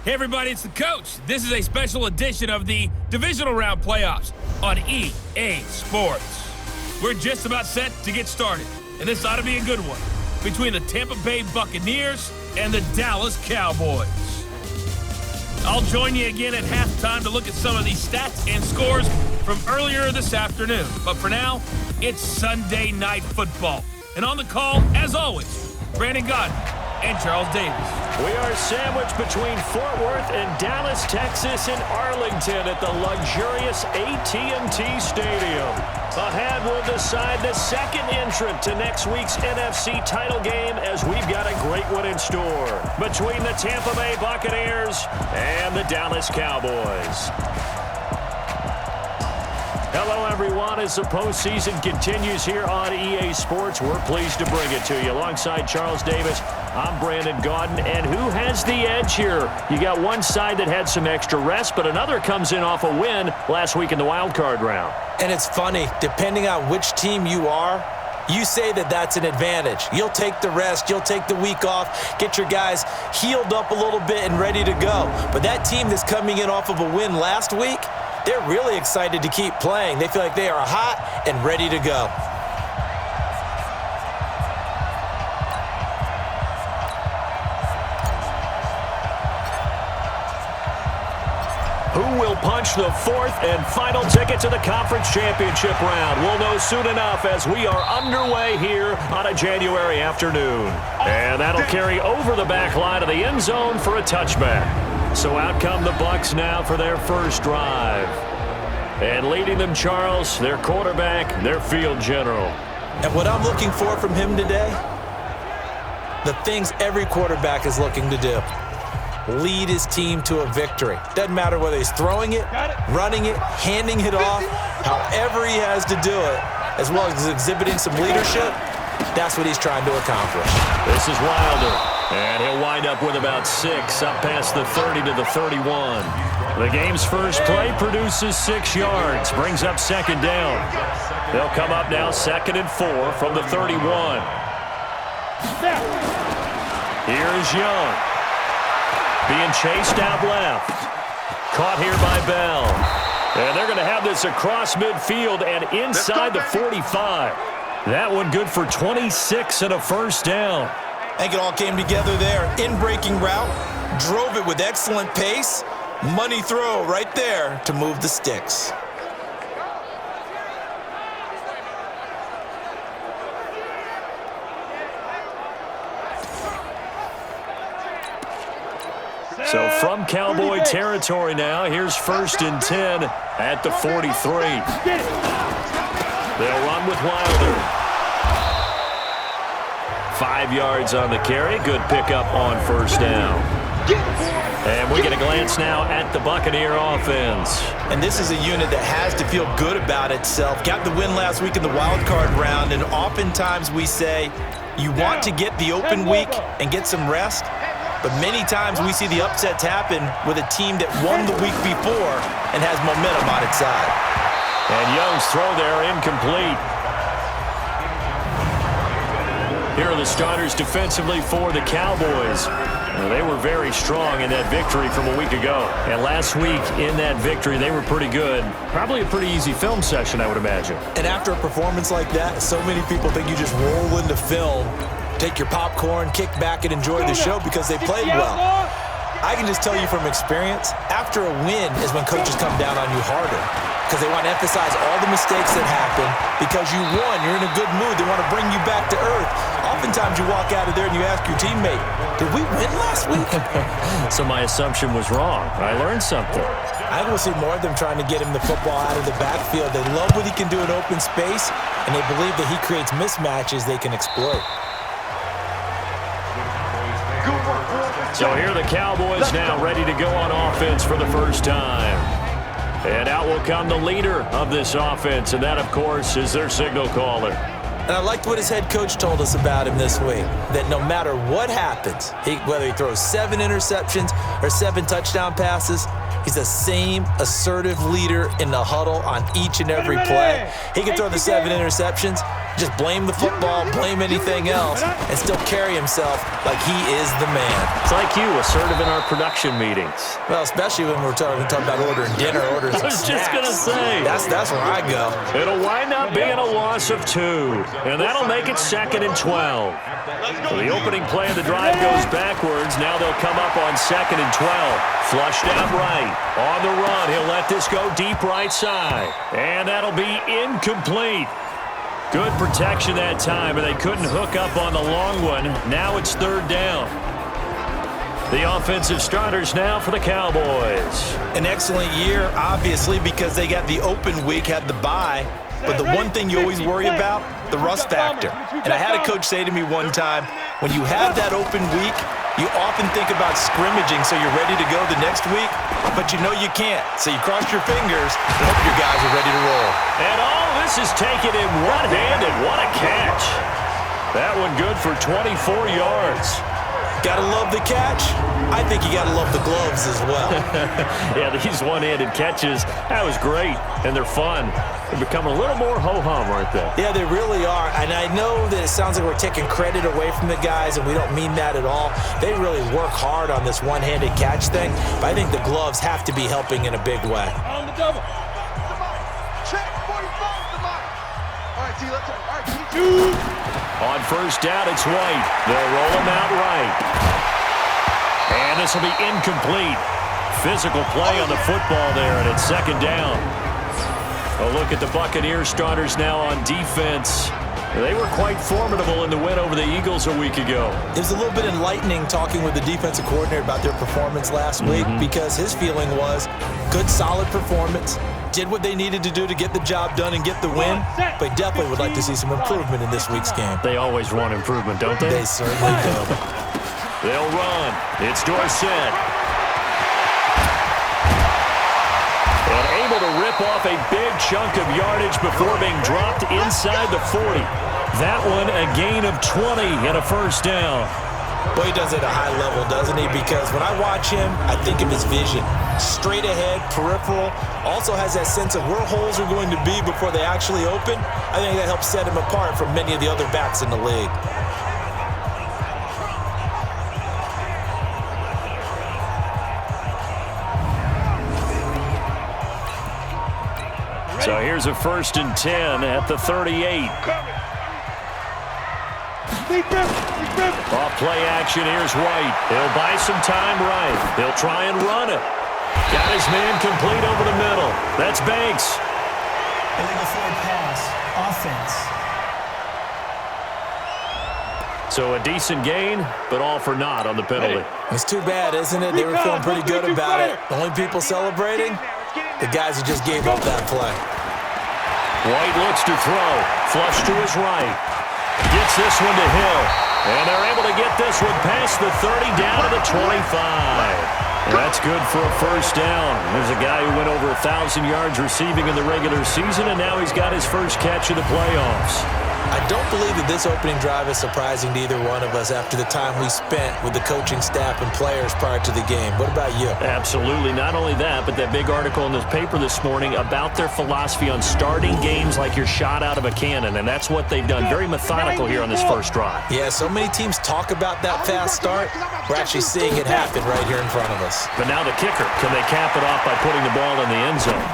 Hey everybody, it's the coach. This is a special edition of the Divisional Round Playoffs on EA Sports. We're just about set to get started, and this ought to be a good one, between the Tampa Bay Buccaneers and the Dallas Cowboys. I'll join you again at halftime to look at some of these stats and scores from earlier this afternoon. But for now, it's Sunday Night Football. And on the call, as always, Brandon Godden and Charles Davis. We are sandwiched between Fort Worth and Dallas, Texas, and Arlington at the luxurious AT&T Stadium. Ahead, we'll decide the second entrant to next week's NFC title game, as we've got a great one in store between the Tampa Bay Buccaneers and the Dallas Cowboys. Hello, everyone. As the postseason continues here on EA Sports, we're pleased to bring it to you. Alongside Charles Davis, I'm Brandon Godden. And who has the edge here? You got one side that had some extra rest, but another comes in off a win last week in the wild card round. And it's funny, depending on which team you are, you say that that's an advantage. You'll take the rest, you'll take the week off, get your guys healed up a little bit and ready to go. But that team that's coming in off of a win last week, they're really excited to keep playing. They feel like they are hot and ready to go. Who will punch the fourth and final ticket to the conference championship round? We'll know soon enough as we are underway here on a January afternoon. And that'll carry over the back line of the end zone for a touchback. So out come the Bucs now for their first drive. And leading them, Charles, their quarterback, their field general. And what I'm looking for from him today, the things every quarterback is looking to do. Lead his team to a victory. Doesn't matter whether he's throwing it, running it, handing it off, however he has to do it, as well as exhibiting some leadership, that's what he's trying to accomplish. This is Wilder, and he'll wind up with about 6, up past the 30 to the 31. The game's first play produces 6 yards, brings up second down. They'll come up now 2nd and 4 from the 31. Here is Young. Being chased out left. Caught here by Bell. And they're going to have this across midfield and inside the 45. That one good for 26 and a first down. I think it all came together there. In-breaking route. Drove it with excellent pace. Money throw right there to move the sticks. So from Cowboy territory now, here's 1st and 10 at the 43. They'll run with Wilder. 5 yards on the carry. Good pickup on first down. And we get a glance now at the Buccaneer offense. And this is a unit that has to feel good about itself. Got the win last week in the wild card round, and oftentimes we say you want to get the open week and get some rest. But many times we see the upsets happen with a team that won the week before and has momentum on its side. And Young's throw there incomplete. Here are the starters defensively for the Cowboys. They were very strong in that victory from a week ago. And last week in that victory, they were pretty good. Probably a pretty easy film session, I would imagine. And after a performance like that, so many people think you just roll into film, take your popcorn, kick back, and enjoy the show because they played well. I can just tell you from experience, after a win is when coaches come down on you harder because they want to emphasize all the mistakes that happened. Because you won, you're in a good mood, they want to bring you back to earth. Oftentimes you walk out of there and you ask your teammate, did we win last week? So my assumption was wrong. I learned something. I will see more of them trying to get him the football out of the backfield. They love what he can do in open space, and they believe that he creates mismatches they can exploit. So here are the Cowboys now ready to go on offense for the first time. And out will come the leader of this offense, and that, of course, is their signal caller. And I liked what his head coach told us about him this week, that no matter what happens, whether he throws 7 interceptions or 7 touchdown passes, He's the same assertive leader in the huddle on each and every play. He can throw the 7 interceptions, just blame the football, blame anything else, and still carry himself like he is the man. It's like you, assertive in our production meetings. Well, especially when we're talking about ordering dinner, ordering some snacks. I was just going to say. That's where I go. It'll wind up being a loss of 2, and that'll make it 2nd and 12. So the opening play of the drive goes backwards. Now they'll come up on 2nd and 12. Flushed out right. On the run, he'll let this go deep right side. And that'll be incomplete. Good protection that time, and they couldn't hook up on the long one. Now it's 3rd down. The offensive starters now for the Cowboys. An excellent year, obviously, because they got the open week, had the bye. But the one thing you always worry about, the rust factor. And I had a coach say to me one time, when you have that open week, you often think about scrimmaging so you're ready to go the next week, but you know you can't. So you cross your fingers and hope your guys are ready to roll. And all this is taken in one-handed. What a catch. That one good for 24 yards. Gotta love the catch. I think you gotta love the gloves as well. Yeah, these one-handed catches, that was great, and they're fun. They're becoming a little more ho-hum, aren't they? Yeah, they really are, and I know that it sounds like we're taking credit away from the guys, and we don't mean that at all. They really work hard on this one-handed catch thing, but I think the gloves have to be helping in a big way. On the double. Check 45 to Mike. All right, T, let's go. All right, T. On 1st down, it's White. They'll roll him out right. And this will be incomplete. Physical play on the football there, and it's 2nd down. A look at the Buccaneers starters now on defense. They were quite formidable in the win over the Eagles a week ago. It was a little bit enlightening talking with the defensive coordinator about their performance last week because his feeling was good, solid performance. Did what they needed to do to get the job done and get the win, but definitely would like to see some improvement in this week's game. They always want improvement, don't they? They certainly do. They'll run. It's Dorsett. And able to rip off a big chunk of yardage before being dropped inside the 40. That one a gain of 20 and a 1st down. Well, he does it at a high level, doesn't he? Because when I watch him, I think of his vision. Straight ahead, peripheral, also has that sense of where holes are going to be before they actually open. I think that helps set him apart from many of the other backs in the league. So here's a 1st and 10 at the 38. Off play action, here's White. He'll buy some time right. He'll try and run it. Got his man complete over the middle. That's Banks. Illegal forward pass. Offense. So a decent gain, but all for naught on the penalty. It's too bad, isn't it? They were feeling pretty good about it. The only people celebrating, the guys who just gave up that play. White looks to throw. Flush to his right. Gets this one to Hill. And they're able to get this one past the 30 down to the 25. That's good for a 1st down. There's a guy who went over 1,000 yards receiving in the regular season, and now he's got his first catch of the playoffs. I don't believe that this opening drive is surprising to either one of us after the time we spent with the coaching staff and players prior to the game. What about you? Absolutely. Not only that, but that big article in the paper this morning about their philosophy on starting games like you're shot out of a cannon, and that's what they've done. Very methodical here on this first drive. Yeah, so many teams talk about that fast start. We're actually seeing it happen right here in front of us. But now the kicker. Can they cap it off by putting the ball in the end zone?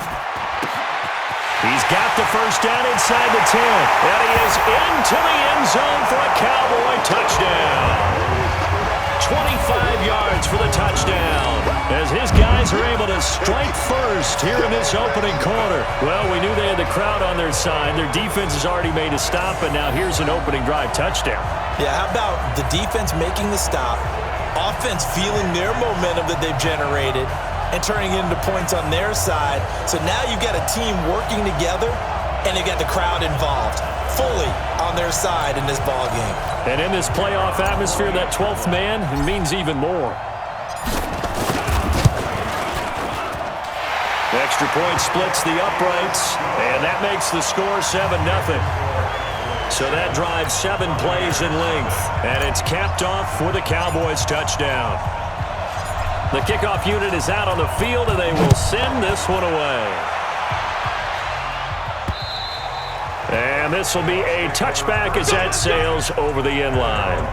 He's got the 1st down inside the 10. And he is into the end zone for a Cowboy touchdown. 25 yards for the touchdown. As his guys are able to strike first here in this opening quarter. Well, we knew they had the crowd on their side. Their defense has already made a stop, and now here's an opening drive touchdown. Yeah, how about the defense making the stop, offense feeling their momentum that they've generated, and turning it into points on their side. So now you've got a team working together, and they've got the crowd involved fully on their side in this ball game. And in this playoff atmosphere, that 12th man means even more. The extra point splits the uprights, and that makes the score 7-0. So that drives 7 plays in length, and it's capped off with a Cowboys touchdown. The kickoff unit is out on the field, and they will send this one away. And this will be a touchback as that sails over the end line.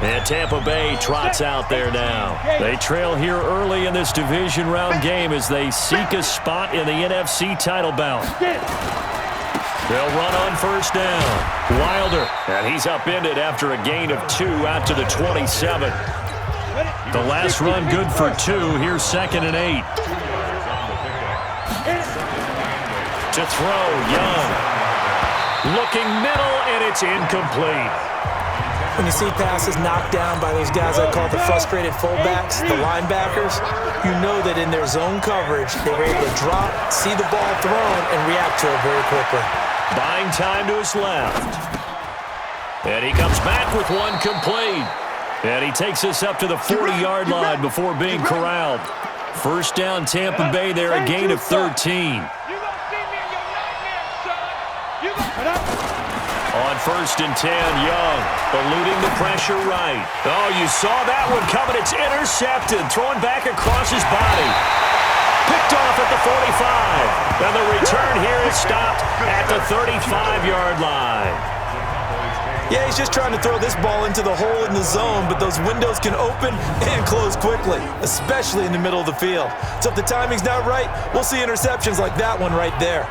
And Tampa Bay trots out there now. They trail here early in this division round game as they seek a spot in the NFC title bout. They'll run on first down. Wilder, and he's upended after a gain of 2 out to the 27. The last run good for 2. Here's 2nd and 8. To throw, Young. Looking middle, and it's incomplete. When you see passes knocked down by those guys I call the frustrated fullbacks, the linebackers, you know that in their zone coverage, they were able to drop, see the ball thrown, and react to it very quickly. Buying time to his left. And he comes back with one complete. And he takes us up to the 40-yard line before being corralled. First down, Tampa Bay there, a gain of 13. On 1st and 10, Young eluding the pressure right. Oh, you saw that one coming. It's intercepted. Thrown back across his body. Picked off at the 45. And the return here is stopped at the 35-yard line. Yeah, he's just trying to throw this ball into the hole in the zone, but those windows can open and close quickly, especially in the middle of the field. So if the timing's not right, we'll see interceptions like that one right there.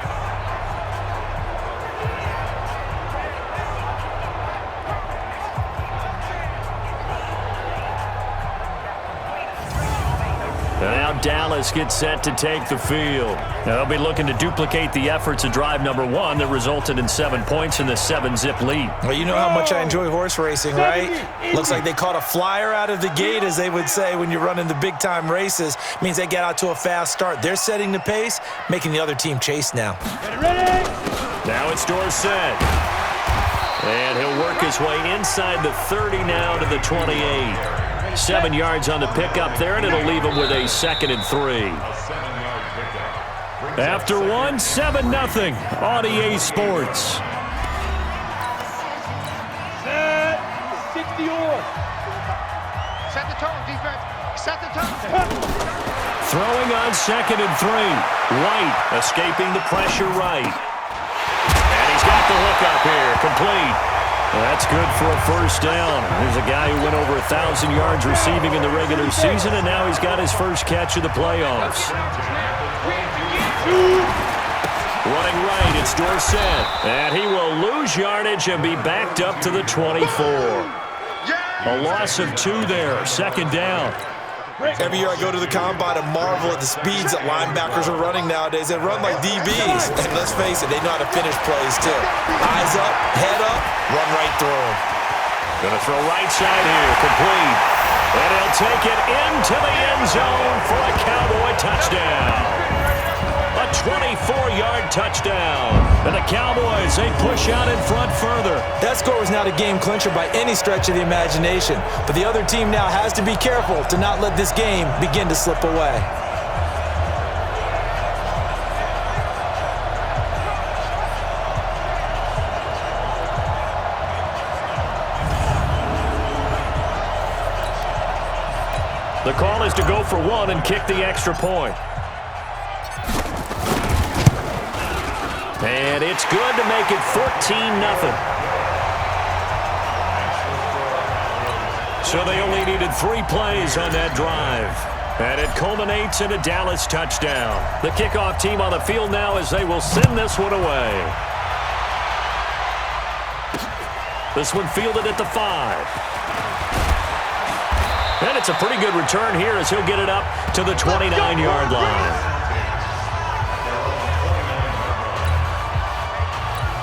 Now Dallas gets set to take the field. Now they'll be looking to duplicate the efforts of drive number 1 that resulted in 7 points in the 7-zip lead. Well, you know how much I enjoy horse racing, right? Looks like they caught a flyer out of the gate, as they would say when you're running the big-time races. Means they get out to a fast start. They're setting the pace, making the other team chase now. Now it's Dorsett. And he'll work his way inside the 30 now to the 28. 7 yards on the pickup there, and it'll leave him with a 2nd and 3. After 1, 7-0 on EA Sports. Set the tone, defense. Set the tone. Throwing on 2nd and 3. White escaping the pressure right. And he's got the hook up here, complete. That's good for a first down. There's a guy who went over 1,000 yards receiving in the regular season, and now he's got his first catch of the playoffs. Running right, it's Dorsett. And he will lose yardage and be backed up to the 24. A loss of 2 there, 2nd down. Every year I go to the combine and marvel at the speeds that linebackers are running nowadays. They run like DBs. And let's face it, they know how to finish plays too. Eyes up, head up, run right through them. Gonna throw right side here, complete. And he'll take it into the end zone for a Cowboy touchdown. A 24-yard touchdown. And the Cowboys, they push out in front further. That score was not a game clincher by any stretch of the imagination. But the other team now has to be careful to not let this game begin to slip away. The call is to go for 1 and kick the extra point. And it's good to make it 14-0. So they only needed 3 plays on that drive. And it culminates in a Dallas touchdown. The kickoff team on the field now as they will send this one away. This one fielded at the 5. And it's a pretty good return here as he'll get it up to the 29-yard line.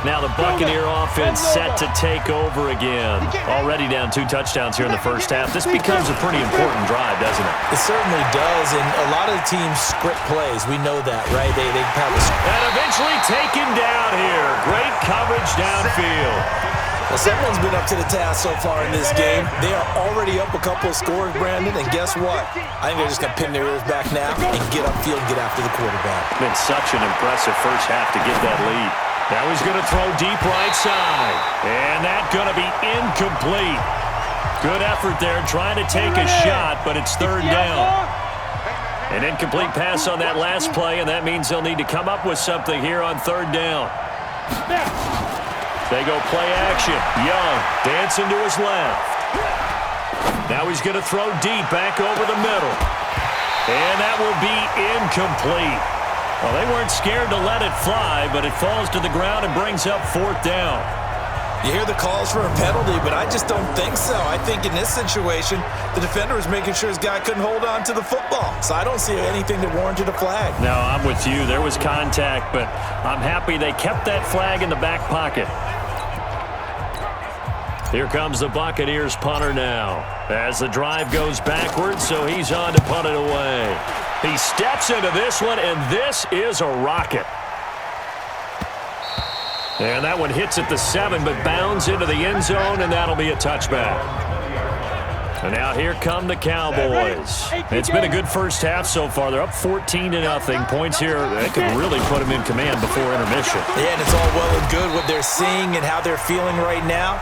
Now the Buccaneer offense set to take over again. Already down 2 touchdowns here in the first half. This becomes a pretty important drive, doesn't it? It certainly does, and a lot of the teams script plays. We know that, right? They have a and eventually taken down here. Great coverage downfield. Well, someone's been up to the task so far in this game. They are already up a couple of scores, Brandon, and guess what? I think they're just going to pin their ears back now and get upfield and get after the quarterback. Been such an impressive first half to get that lead. Now he's going to throw deep right side. And that's going to be incomplete. Good effort there, trying to take a shot, but it's third down. An incomplete pass on that last play, and that means they'll need to come up with something here on third down. They go play action. Young dancing to his left. Now he's going to throw deep back over the middle. And that will be incomplete. Well, they weren't scared to let it fly, but it falls to the ground and brings up fourth down. You hear the calls for a penalty, but I just don't think so. I think in this situation, the defender was making sure his guy couldn't hold on to the football. So I don't see anything that warranted a flag. No, I'm with you. There was contact, but I'm happy they kept that flag in the back pocket. Here comes the Buccaneers punter now. As the drive goes backwards, so he's on to punt it away. He steps into this one, and this is a rocket. And that one hits at the 7, but bounds into the end zone, and that'll be a touchback. And now here come the Cowboys. It's been a good first half so far. They're up 14-0. Points here, they could really put them in command before intermission. Yeah, and it's all well and good what they're seeing and how they're feeling right now.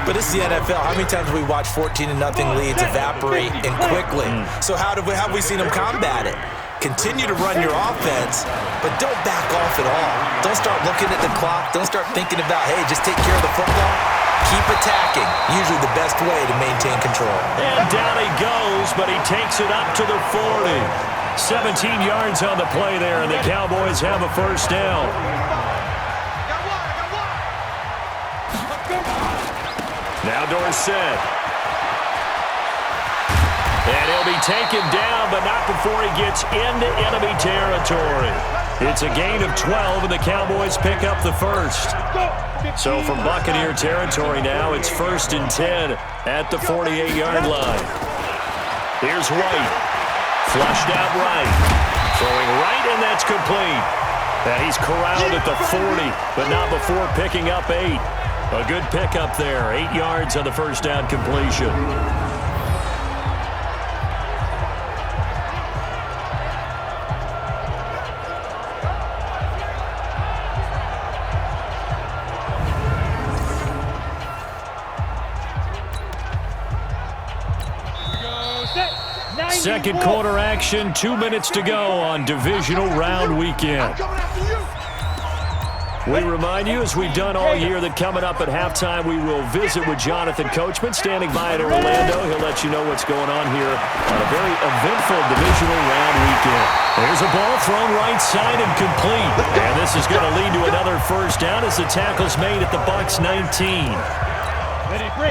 But it's the NFL. How many times have we watched 14-0 leads evaporate and quickly? So how have we seen them combat it? Continue to run your offense, but don't back off at all. Don't start looking at the clock. Don't start thinking about, hey, just take care of the football. Keep attacking. Usually the best way to maintain control. And down he goes, but he takes it up to the 40. 17 yards on the play there, and the Cowboys have a first down. Now Dorsett. And he'll be taken down, but not before he gets into enemy territory. It's a gain of 12, and the Cowboys pick up the first. So from Buccaneer territory now, it's 1st and 10 at the 48-yard line. Here's White. Flushed out right. Throwing right, and that's complete. And he's corralled at the 40, but not before picking up 8. A good pickup there. 8 yards on the first down completion. Second quarter action, 2 minutes to go on Divisional Round Weekend. We remind you, as we've done all year, that coming up at halftime, we will visit with Jonathan Coachman, standing by at Orlando. He'll let you know what's going on here on a very eventful Divisional Round Weekend. There's a ball thrown right side and complete. And this is going to lead to another first down as the tackle's made at the Bucs 19.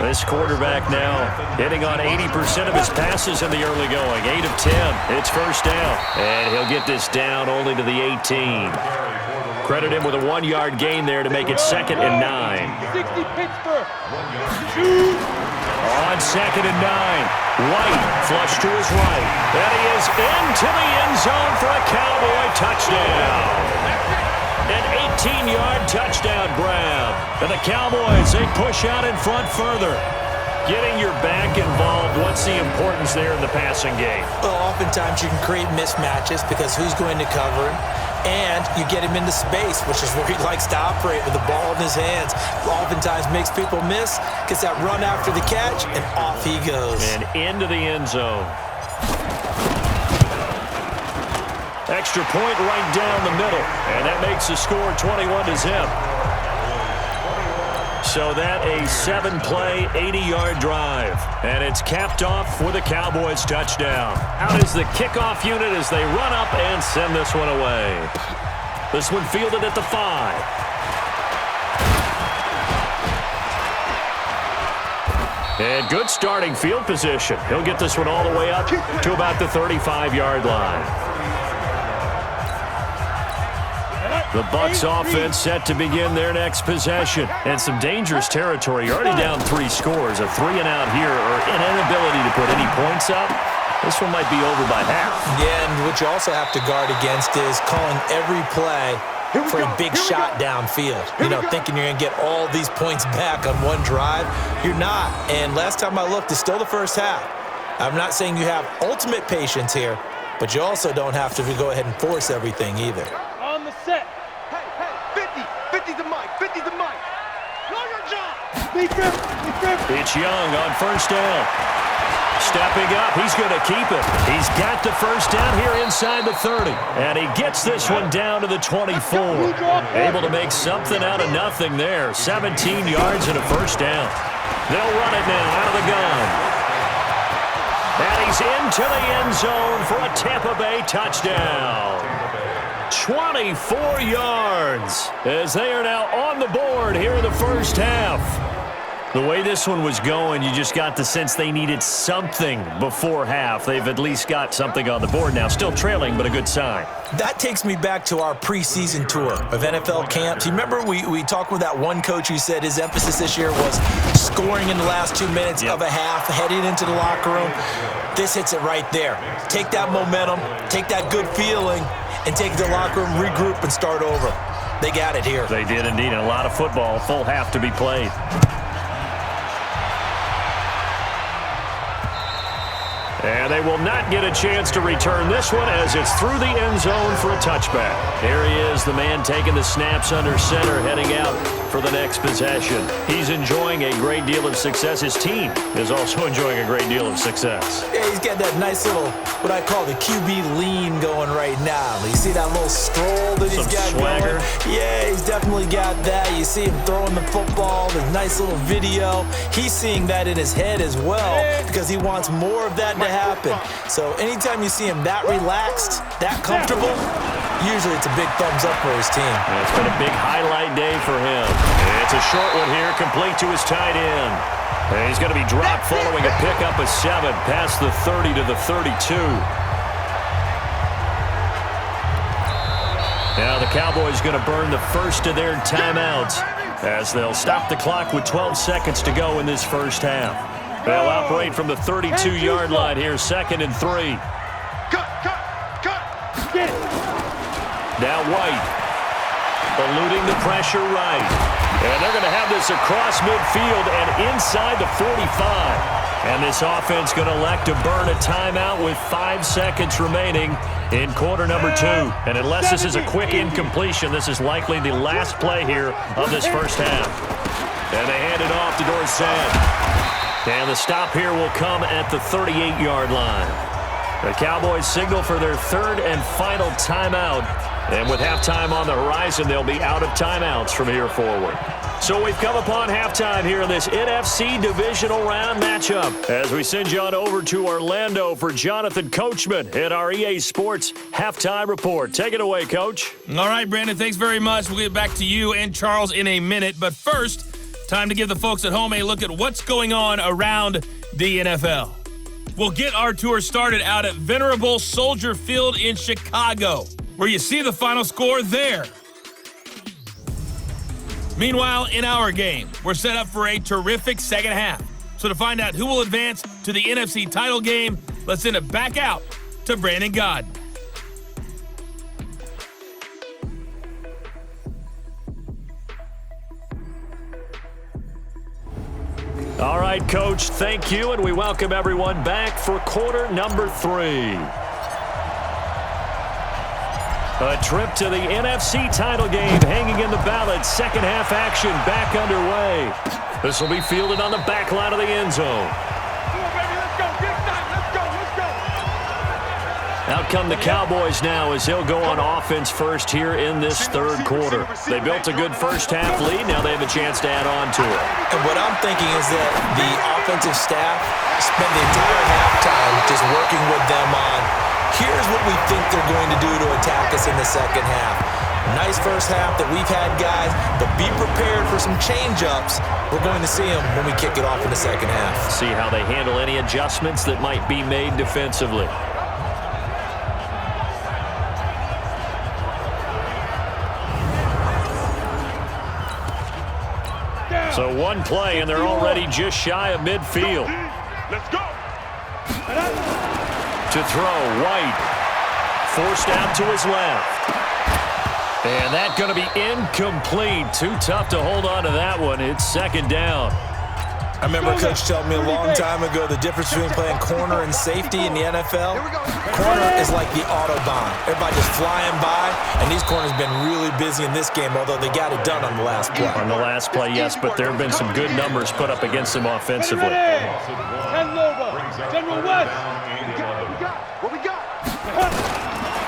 This quarterback now hitting on 80% of his passes in the early going. 8 of 10. It's first down. And he'll get this down only to the 18. Credit him with a 1-yard gain there to make it 2nd and 9. 60 Pittsburgh. On 2nd and 9. White flush to his right. And he is into the end zone for a Cowboy touchdown. An 18-yard touchdown grab. And the Cowboys, they push out in front further. Getting your back involved, what's the importance there in the passing game? Well, oftentimes you can create mismatches because who's going to cover him? And you get him into space, which is where he likes to operate with the ball in his hands. Oftentimes makes people miss, gets that run after the catch, and off he goes. And into the end zone. Extra point right down the middle. And that makes the score 21-0. So that a 7-play, 80-yard drive. And it's capped off for the Cowboys touchdown. Out is the kickoff unit as they run up and send this one away. This one fielded at the 5. And good starting field position. He'll get this one all the way up to about the 35-yard line. The Bucs offense set to begin their next possession. And some dangerous territory. You're already down 3 scores. A 3-and-out here, or an inability to put any points up. This one might be over by half. Yeah, and what you also have to guard against is calling every play for a big shot downfield. You know, thinking you're going to get all these points back on one drive. You're not. And last time I looked, it's still the first half. I'm not saying you have ultimate patience here, but you also don't have to go ahead and force everything either. On the set. Hey, 50. 50's the mic. 50's the mic. Know your job. It's Young on first down. Stepping up, he's going to keep it. He's got the first down here inside the 30. And he gets this one down to the 24. Able to make something out of nothing there. 17 yards and a first down. They'll run it now out of the gun. And he's into the end zone for a Tampa Bay touchdown. 24 yards as they are now on the board here in the first half. The way this one was going, you just got the sense they needed something before half. They've at least got something on the board now. Still trailing, but a good sign. That takes me back to our preseason tour of NFL camps. You remember we talked with that one coach who said his emphasis this year was scoring in the last 2 minutes of a half, heading into the locker room. This hits it right there. Take that momentum, take that good feeling, and take the locker room, regroup, and start over. They got it here. They did indeed. A lot of football, full half to be played. And they will not get a chance to return this one as it's through the end zone for a touchback. There he is, the man taking the snaps under center, heading out for the next possession. He's enjoying a great deal of success. His team is also enjoying a great deal of success. Yeah, he's got that nice little, what I call the QB lean going right now. You see that little stroll that he's got swagger going? Yeah, he's definitely got that. You see him throwing the football, the nice little video. He's seeing that in his head as well because he wants more of that to happen. So anytime you see him that relaxed, that comfortable, usually it's a big thumbs up for his team. And it's been a big highlight day for him. It's a short one here, complete to his tight end. And he's going to be dropped following a pickup of 7 past the 30 to the 32. Now the Cowboys going to burn the first of their timeouts as they'll stop the clock with 12 seconds to go in this first half. They'll operate from the 32-yard line here, 2nd and 3. Now White, eluding the pressure right. And they're going to have this across midfield and inside the 45. And this offense going to elect to burn a timeout with 5 seconds remaining in quarter number 2. And unless this is a quick incompletion, this is likely the last play here of this first half. And they hand it off to Dorsett. And the stop here will come at the 38-yard line. The Cowboys signal for their 3rd and final timeout. And with halftime on the horizon, they'll be out of timeouts from here forward. So we've come upon halftime here in this NFC Divisional Round matchup as we send you on over to Orlando for Jonathan Coachman in our EA Sports Halftime Report. Take it away, Coach. All right, Brandon, thanks very much. We'll get back to you and Charles in a minute. But first, time to give the folks at home a look at what's going on around the NFL. We'll get our tour started out at Venerable Soldier Field in Chicago, where you see the final score there. Meanwhile, in our game, we're set up for a terrific second half. So to find out who will advance to the NFC title game, let's send it back out to Brandon Gaudin. All right, Coach, thank you, and we welcome everyone back for quarter number 3. A trip to the NFC title game hanging in the balance. Second half action back underway. This will be fielded on the back line of the end zone. Out come the Cowboys now as they'll go on offense first here in this third quarter. They built a good first half lead. Now they have a chance to add on to it. And what I'm thinking is that the offensive staff spent the entire halftime just working with them on, here's what we think they're going to do to attack us in the second half. Nice first half that we've had, guys, but be prepared for some change-ups. We're going to see them when we kick it off in the second half. See how they handle any adjustments that might be made defensively. So one play, and they're already just shy of midfield. Let's go. To throw, White. Forced out to his left. And that's going to be incomplete. Too tough to hold on to that one. It's second down. I remember Coach telling me a long time ago the difference between playing corner and safety in the NFL. Corner is like the Autobahn. Everybody just flying by, and these corners have been really busy in this game, although they got it done on the last play. On the last play, yes, but there have been some good numbers put up against them offensively. General West. What we got?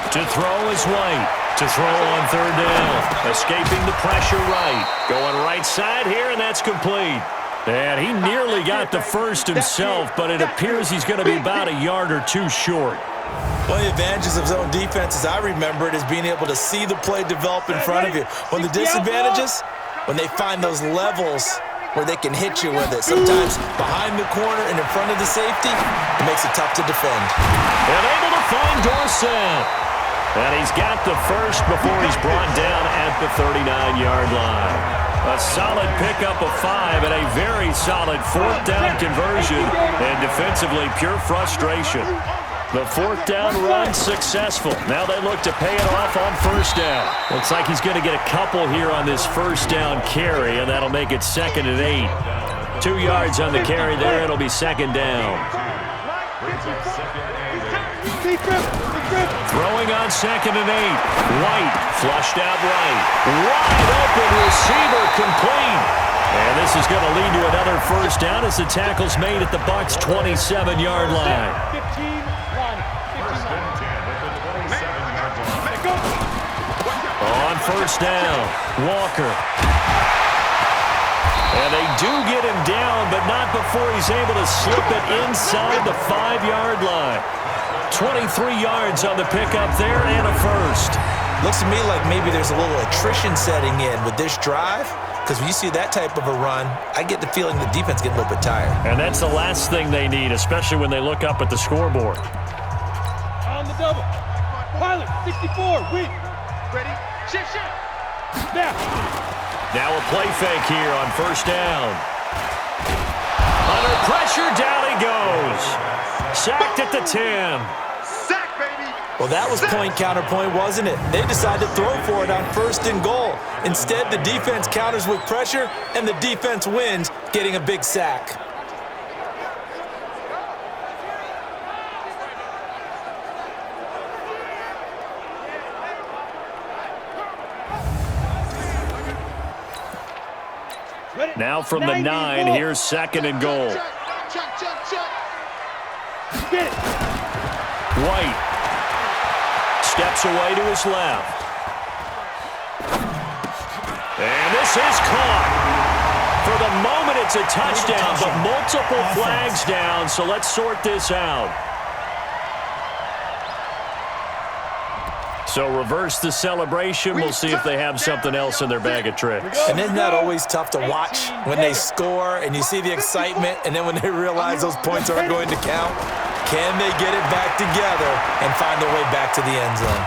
To throw is White. To throw on third down. Escaping the pressure right. Going right side here, and that's complete. And he nearly got the first himself, but it appears he's going to be about a yard or two short. One of the advantages of zone defense, as I remember it, is being able to see the play develop in front of you. One of the disadvantages, when they find those levels where they can hit you with it. Sometimes behind the corner and in front of the safety, it makes it tough to defend. And able to find Dorsett. And he's got the first before he's brought down at the 39-yard line. A solid pickup of 5 and a very solid fourth down conversion. And defensively, pure frustration. The fourth down run successful. Now they look to pay it off on first down. Looks like he's going to get a couple here on this first down carry, and that'll make it 2nd and 8. 2 yards on the carry there. It'll be 2nd down. Throwing on 2nd and 8. White flushed out right. Wide open receiver complete. And this is going to lead to another first down as the tackle's made at the Bucs' 27-yard line. On first down, Walker. And they do get him down, but not before he's able to slip it inside the 5-yard line. 23 yards on the pickup there and a first. Looks to me like maybe there's a little attrition setting in with this drive, because when you see that type of a run, I get the feeling the defense getting a little bit tired. And that's the last thing they need, especially when they look up at the scoreboard. On the double. Pilot, 64, weak. Ready? Shift. Now a play fake here on first down. Under pressure, down he goes. Sacked at the 10. Sack, baby. Well, that was point counterpoint, wasn't it? They decided to throw for it on 1st and goal. Instead, the defense counters with pressure, and the defense wins, getting a big sack. Now from the 9, here's 2nd and goal. Check. Get it. White steps away to his left. And this is caught. For the moment, it's a touchdown, but multiple flags down, so let's sort this out. So reverse the celebration. We'll see if they have something else in their bag of tricks. And isn't that always tough to watch when they score and you see the excitement, and then when they realize those points aren't going to count? Can they get it back together and find their way back to the end zone?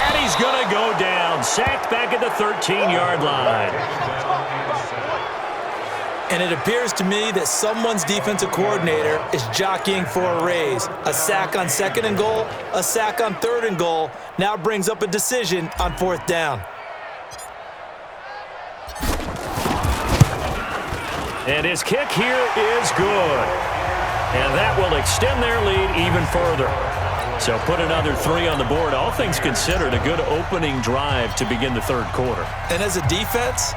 And he's going to go down. Sacked back at the 13-yard line. And it appears to me that someone's defensive coordinator is jockeying for a raise. A sack on 2nd and goal, a sack on 3rd and goal, now brings up a decision on 4th down. And his kick here is good. And that will extend their lead even further. So put another 3 on the board. All things considered, a good opening drive to begin the 3rd quarter. And as a defense,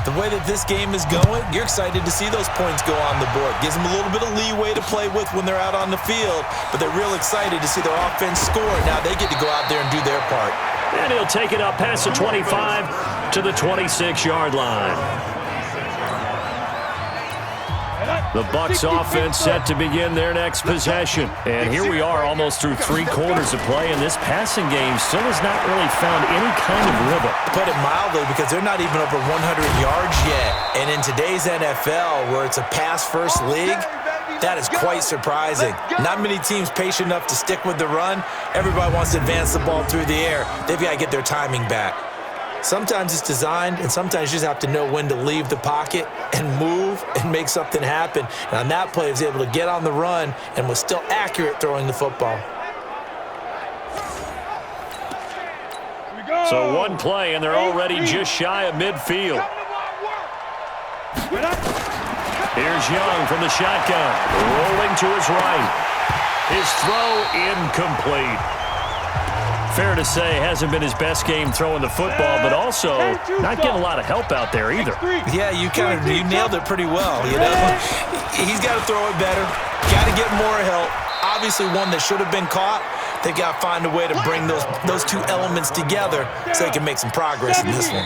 the way that this game is going, you're excited to see those points go on the board. Gives them a little bit of leeway to play with when they're out on the field, but they're real excited to see their offense score. Now they get to go out there and do their part. And he'll take it up past the 25 to the 26-yard line. The Bucs offense set to begin their next possession. And here we are almost through 3 quarters of play, and this passing game still has not really found any kind of rhythm. Put it mildly, because they're not even over 100 yards yet. And in today's NFL, where it's a pass-first league, that is quite surprising. Not many teams patient enough to stick with the run. Everybody wants to advance the ball through the air. They've got to get their timing back. Sometimes it's designed, and sometimes you just have to know when to leave the pocket and move and make something happen. And on that play, he was able to get on the run and was still accurate throwing the football. So one play, and they're already just shy of midfield. Here's Young from the shotgun, rolling to his right. His throw incomplete. Fair to say, hasn't been his best game throwing the football, but also not getting a lot of help out there either. Yeah, you nailed it pretty well. You know, he's got to throw it better. Got to get more help. Obviously, one that should have been caught. They got to find a way to bring those two elements together so they can make some progress in this one.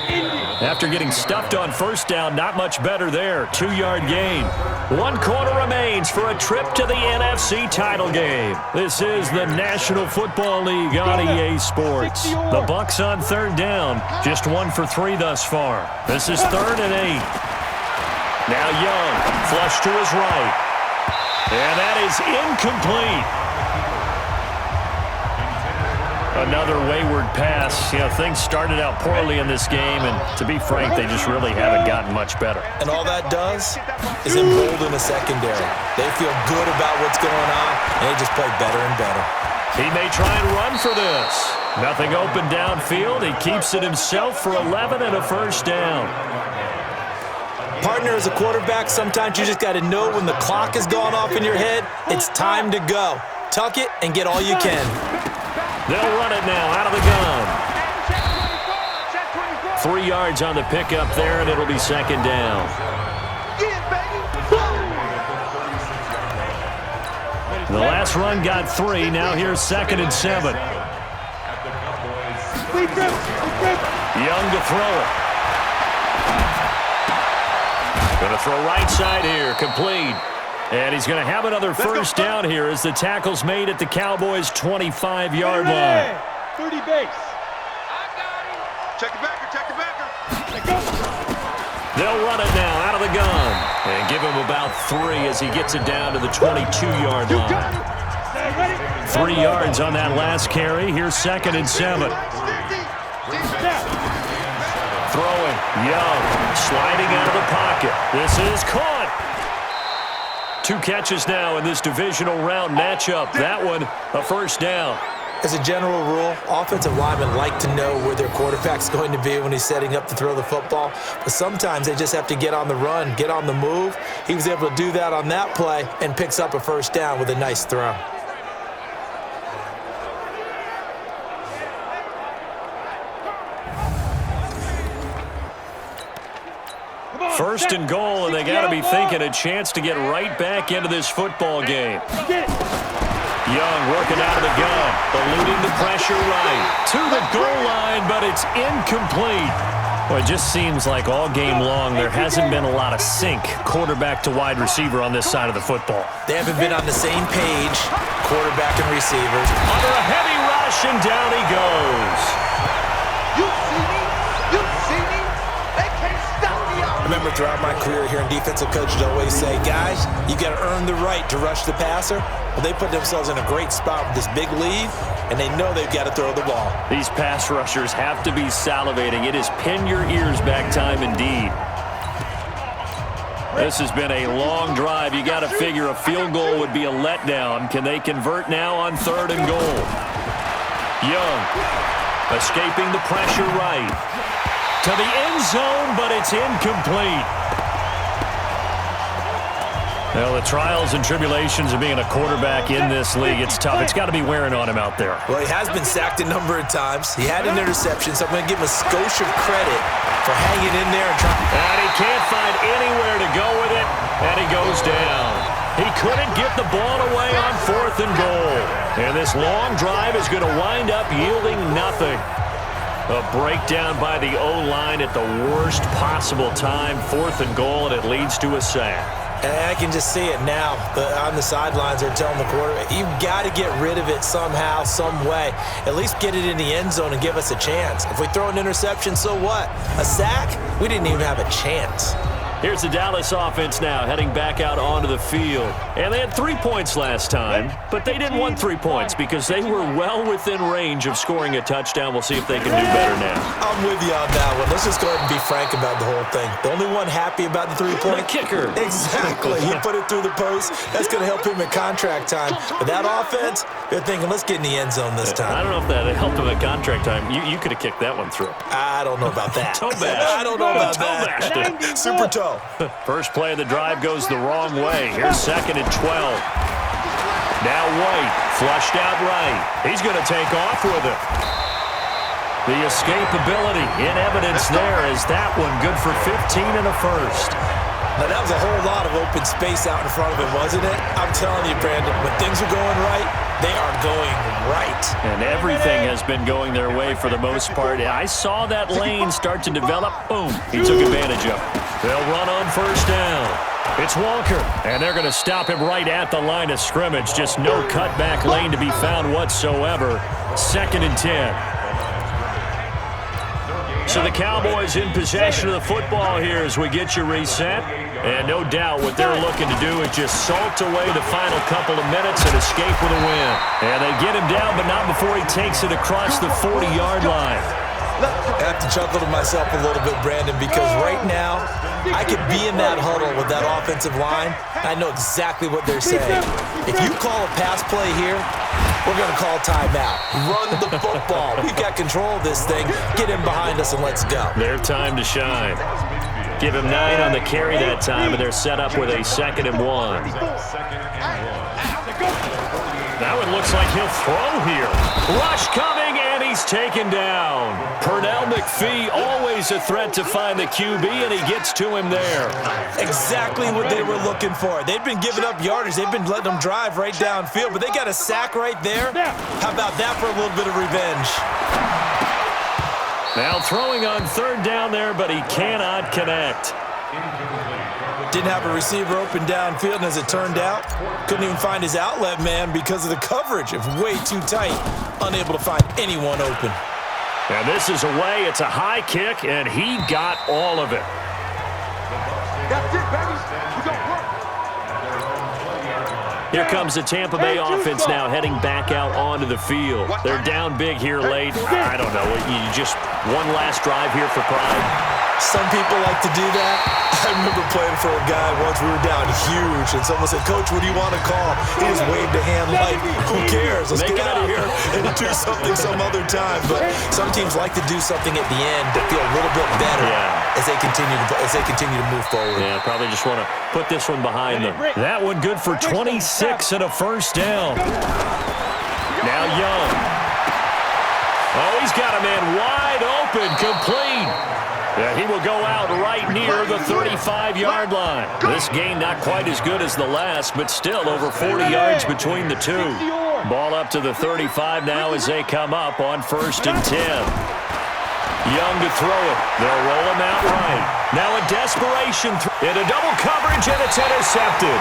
After getting stuffed on first down, not much better there. 2-yard gain. 1 quarter remains for a trip to the NFC title game. This is the National Football League on EA Sports. The Bucs on third down. Just 1 for 3 thus far. This is 3rd and 8. Now Young, flush to his right. And that is incomplete. Another wayward pass. You know, things started out poorly in this game, and to be frank, they just really haven't gotten much better. And all that does is embolden the secondary. They feel good about what's going on, and they just play better and better. He may try and run for this. Nothing open downfield. He keeps it himself for 11 and a first down. Partner, as a quarterback, sometimes you just got to know when the clock has gone off in your head, it's time to go. Tuck it and get all you can. They'll run it now out of the gun. 3 yards on the pickup there, and it'll be 2nd down. The last run got 3. Now here's 2nd and 7. Young to throw it. Going to throw right side here, complete. And he's going to have another first down here as the tackle's made at the Cowboys' 25-yard line. 30 base. Check the backer, check the backer. They'll run it now out of the gun. And give him about 3 as he gets it down to the 22-yard line. 3 yards on that last carry. Here's 2nd and 7. Throwing. Young sliding out of the pocket. This is caught. 2 catches now in this divisional round matchup. That one, a first down. As a general rule, offensive linemen like to know where their quarterback's going to be when he's setting up to throw the football. But sometimes they just have to get on the run, get on the move. He was able to do that on that play and picks up a first down with a nice throw. First and goal, and they got to be thinking a chance to get right back into this football game. Young working out of the gun, eluding the pressure right to the goal line, but it's incomplete. Well, it just seems like all game long there hasn't been a lot of sync quarterback to wide receiver on this side of the football. They haven't been on the same page, quarterback and receivers. Under a heavy rush, and down he goes. You see me? You see me? They can't stop me out. I remember throughout my career here in defensive coaches always say, guys, you got to earn the right to rush the passer. Well, they put themselves in a great spot with this big lead, and they know they've got to throw the ball. These pass rushers have to be salivating. It is pin your ears back time indeed. This has been a long drive. You got to figure a field goal would be a letdown. Can they convert now on 3rd and goal? Young escaping the pressure right to the end zone, but it's incomplete. Well, the trials and tribulations of being a quarterback in this league, it's tough. It's got to be wearing on him out there. Well, he has been sacked a number of times. He had an interception, so I'm going to give him a skosh of credit for hanging in there and trying. And he can't find anywhere to go with it, and he goes down. He couldn't get the ball away on 4th and goal. And this long drive is going to wind up yielding nothing. A breakdown by the O-line at the worst possible time. 4th and goal, and it leads to a sack. And I can just see it now. On the sidelines, they're telling the quarterback, you've got to get rid of it somehow, some way. At least get it in the end zone and give us a chance. If we throw an interception, so what? A sack? We didn't even have a chance. Here's the Dallas offense now heading back out onto the field. And they had 3 points last time, but they didn't want 3 points because they were well within range of scoring a touchdown. We'll see if they can do better now. I'm with you on that one. Let's just go ahead and be frank about the whole thing. The only one happy about the 3-point? The kicker. Exactly. He put it through the post. That's going to help him in contract time. But that offense, they're thinking, let's get in the end zone this time. I don't know if that helped him at contract time. You could have kicked that one through. I don't know about that. Toe bash. I don't know about that. Super toe. go. First play of the drive goes the wrong way. Here's 2nd and 12. Now White, flushed out right. He's going to take off with it. The escapability in evidence there is that one good for 15 and a first. Now, that was a whole lot of open space out in front of him, wasn't it? I'm telling you, Brandon, when things are going right, they are going right. And everything has been going their way for the most part. I saw that lane start to develop. Boom. He took advantage of it. They'll run on first down. It's Walker, and they're going to stop him right at the line of scrimmage. Just no cutback lane to be found whatsoever. 2nd and 10. So the Cowboys in possession of the football here as we get you reset. And no doubt what they're looking to do is just salt away the final couple of minutes and escape with a win. And they get him down, but not before he takes it across the 40-yard line. I have to chuckle to myself a little bit, Brandon, because right now I could be in that huddle with that offensive line. I know exactly what they're saying. If you call a pass play here, we're going to call timeout. Run the football. We've got control of this thing. Get in behind us and let's go. Their time to shine. Give him 9 on the carry that time, and they're set up with a 2nd and 1. Now it looks like he'll throw here. Rush coming, and he's taken down. Pernell McPhee, always a threat to find the QB, and he gets to him there. Exactly what they were looking for. They've been giving up yardage. They've been letting them drive right downfield, but they got a sack right there. How about that for a little bit of revenge? Now throwing on 3rd down there, but he cannot connect. Didn't have a receiver open downfield, and as it turned out, couldn't even find his outlet man because of the coverage. It was way too tight, unable to find anyone open. And this is away. It's a high kick, and he got all of it. That's it, baby. We gon' work. Here comes the Tampa Bay offense now heading back out onto the field. They're down big here late. I don't know. You just one last drive here for pride. Some people like to do that. I remember playing for a guy once. We were down huge, and someone said, "Coach, what do you want to call?" He just waved a hand like, "Who cares? Let's get out of here and do something some other time." But some teams like to do something at the end to feel a little bit better as they continue to move forward. Yeah, probably just want to put this one behind them. That one good for 26 and a first down. Now Young. Oh, he's got a man wide open, complete. Yeah, he will go out right near the 35-yard line. This game not quite as good as the last, but still over 40 yards between the two. Ball up to the 35 now as they come up on 1st and 10. Young to throw it. They'll roll him out right. Now a desperation into double coverage, and it's intercepted.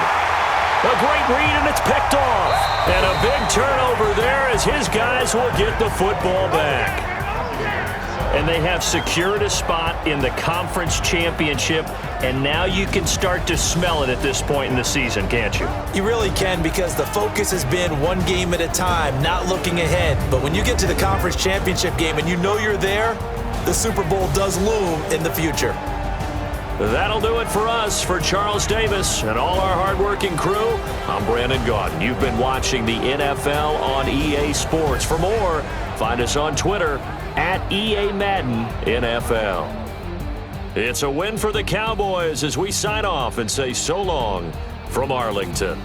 A great read, and it's picked off. And a big turnover there as his guys will get the football back. And they have secured a spot in the conference championship, and now you can start to smell it at this point in the season, can't you? You really can, because the focus has been one game at a time, not looking ahead. But when you get to the conference championship game and you know you're there, the Super Bowl does loom in the future. That'll do it for us. For Charles Davis and all our hardworking crew, I'm Brandon Gaudin. You've been watching the NFL on EA Sports. For more, find us on Twitter at EA Madden NFL. It's a win for the Cowboys as we sign off and say so long from Arlington.